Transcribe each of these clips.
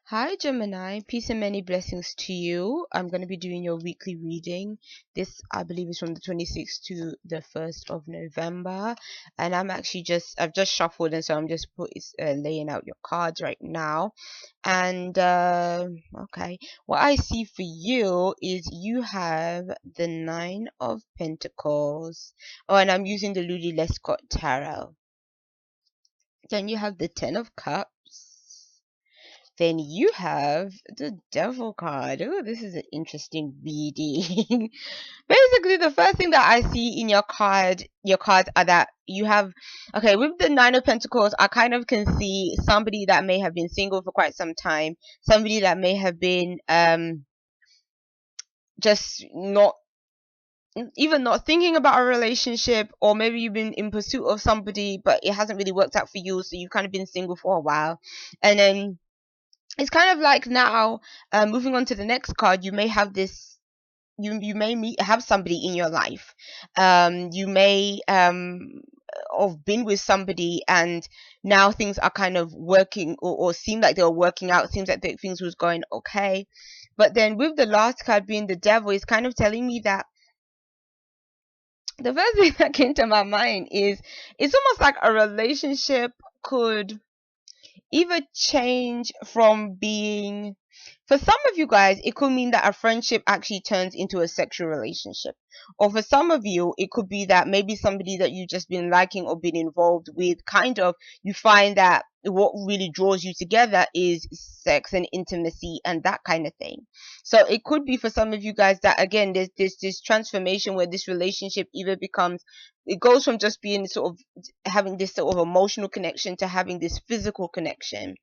Hi, Gemini. Peace and many blessings to you. I'm going to be doing your weekly reading. This, I believe, is from the 26th to the 1st of November. And I've just shuffled, and so I'm just laying out your cards right now. And, okay, what I see for you is you have the Nine of Pentacles. Oh, and I'm using the Ludi Lescott Tarot. Then you have the Ten of Cups. Then you have the Devil card. Oh, this is an interesting reading. Basically, the first thing that I see in your cards are that you have, okay, with the Nine of Pentacles, I kind of can see somebody that may have been single for quite some time, somebody that may have been just not even not thinking about a relationship, or maybe you've been in pursuit of somebody but it hasn't really worked out for you, so you've kind of been single for a while. And then it's kind of like now, moving on to the next card, you may have this, you may have somebody in your life. You may have been with somebody, and now things are kind of working, or seem like they were working out, seems like things was going okay. But then with the last card being the Devil, is kind of telling me that the first thing that came to my mind is it's almost like a relationship could either change from being, for some of you guys, it could mean that a friendship actually turns into a sexual relationship. Or for some of you, it could be that maybe somebody that you've just been liking or been involved with, kind of, you find that what really draws you together is sex and intimacy and that kind of thing. So it could be for some of you guys that, again, there's this transformation where this relationship either becomes, it goes from just being sort of having this sort of emotional connection to having this physical connection.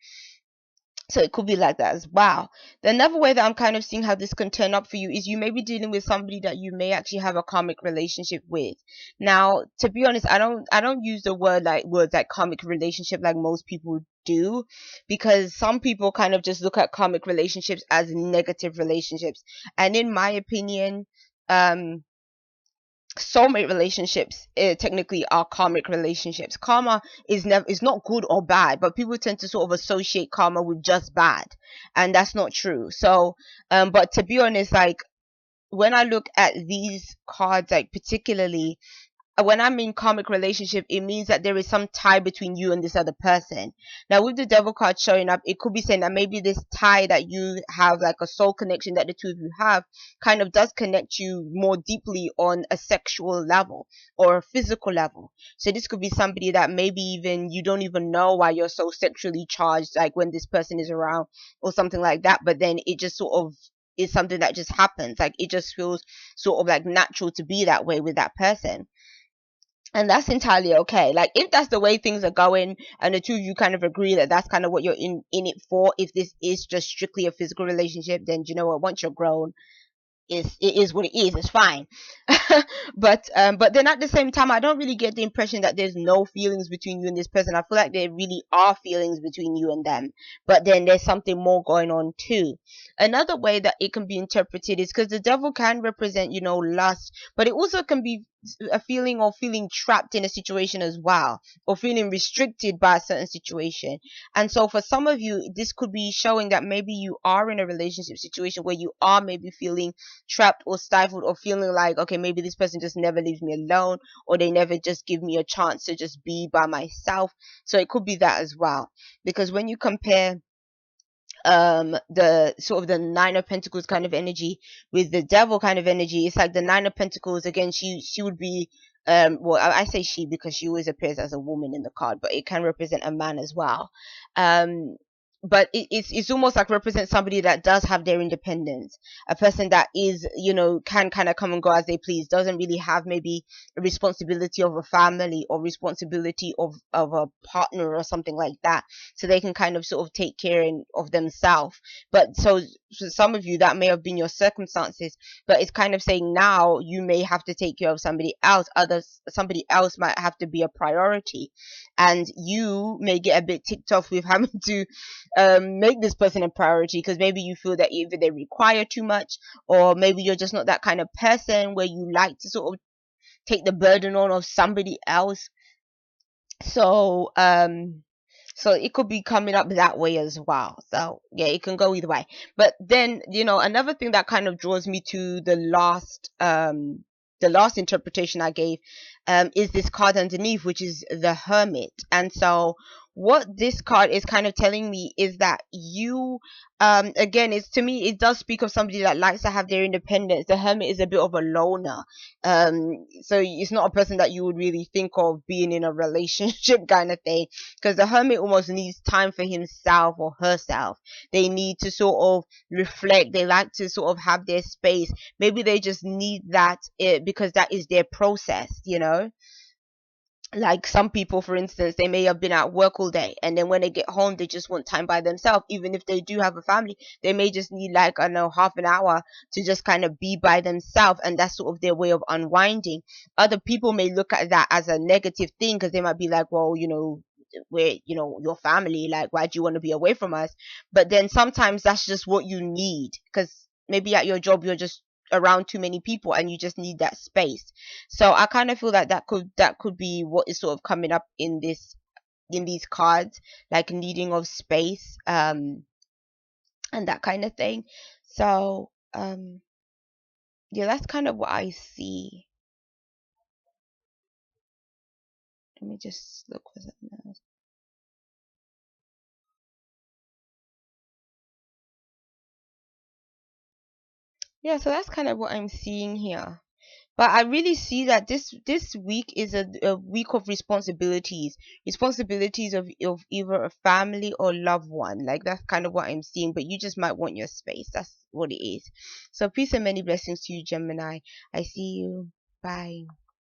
So it could be like that as well. The another way that I'm kind of seeing how this can turn up for you is you may be dealing with somebody that you may actually have a karmic relationship with. Now, to be honest, I don't use the words like karmic relationship like most people do, because some people kind of just look at karmic relationships as negative relationships. And in my opinion, um soulmate relationships technically are karmic relationships. Karma is not good or bad, but people tend to sort of associate karma with just bad, and that's not true. So but to be honest, like, when I look at these cards, like, particularly when I'm in karmic relationship, it means that there is some tie between you and this other person. Now, with the Devil card showing up, it could be saying that maybe this tie that you have, like a soul connection that the two of you have, kind of does connect you more deeply on a sexual level or a physical level. So this could be somebody that maybe even you don't even know why you're so sexually charged, like when this person is around or something like that. But then it just sort of is something that just happens. Like, it just feels sort of like natural to be that way with that person, and that's entirely okay. Like, if that's the way things are going and the two of you kind of agree that that's kind of what you're in it for, if this is just strictly a physical relationship, then you know what, once you're grown, it is what it is. It's fine. But then at the same time, I don't really get the impression that there's no feelings between you and this person. I feel like there really are feelings between you and them, but then there's something more going on too. Another way that it can be interpreted is because the Devil can represent, lust, but it also can be a feeling of feeling trapped in a situation as well, or feeling restricted by a certain situation. And so for some of you, this could be showing that maybe you are in a relationship situation where you are maybe feeling trapped or stifled, or feeling like, okay, maybe this person just never leaves me alone, or they never just give me a chance to just be by myself. So it could be that as well, because when you compare the sort of the Nine of Pentacles kind of energy with the Devil kind of energy, it's like the Nine of Pentacles, again, she would be, well, I say she because she always appears as a woman in the card, but it can represent a man as well. But it's almost like represents somebody that does have their independence, a person that is, can kind of come and go as they please, doesn't really have maybe a responsibility of a family or responsibility of a partner or something like that, so they can kind of sort of take care of themselves. But so for some of you, that may have been your circumstances, but it's kind of saying now you may have to take care of somebody else. Somebody else might have to be a priority, and you may get a bit ticked off with having to make this person a priority, because maybe you feel that either they require too much, or maybe you're just not that kind of person where you like to sort of take the burden on of somebody else. So So it could be coming up that way as well. So yeah, it can go either way. But then, another thing that kind of draws me to the last interpretation I gave, is this card underneath, which is the Hermit. And so what this card is kind of telling me is that you, again, it's, to me, it does speak of somebody that likes to have their independence. The Hermit is a bit of a loner. So it's not a person that you would really think of being in a relationship kind of thing, because the Hermit almost needs time for himself or herself. They need to sort of reflect. They like to sort of have their space. Maybe they just need that, because that is their process. Like some people, for instance, they may have been at work all day, and then when they get home they just want time by themselves. Even if they do have a family, they may just need, like, I don't know, half an hour to just kind of be by themselves, and that's sort of their way of unwinding. Other people may look at that as a negative thing, because they might be like, well, we're, your family, like, why do you want to be away from us? But then sometimes that's just what you need, because maybe at your job you're just around too many people and you just need that space. So I kind of feel that that could be what is sort of coming up in these cards, like needing of space, and that kind of thing. So yeah, that's kind of what I see. Let me just look for something else. Yeah, so that's kind of what I'm seeing here. But I really see that this week is a week of responsibilities of either a family or loved one. Like, that's kind of what I'm seeing. But you just might want your space. That's what it is. So peace and many blessings to you, Gemini. I see you. Bye.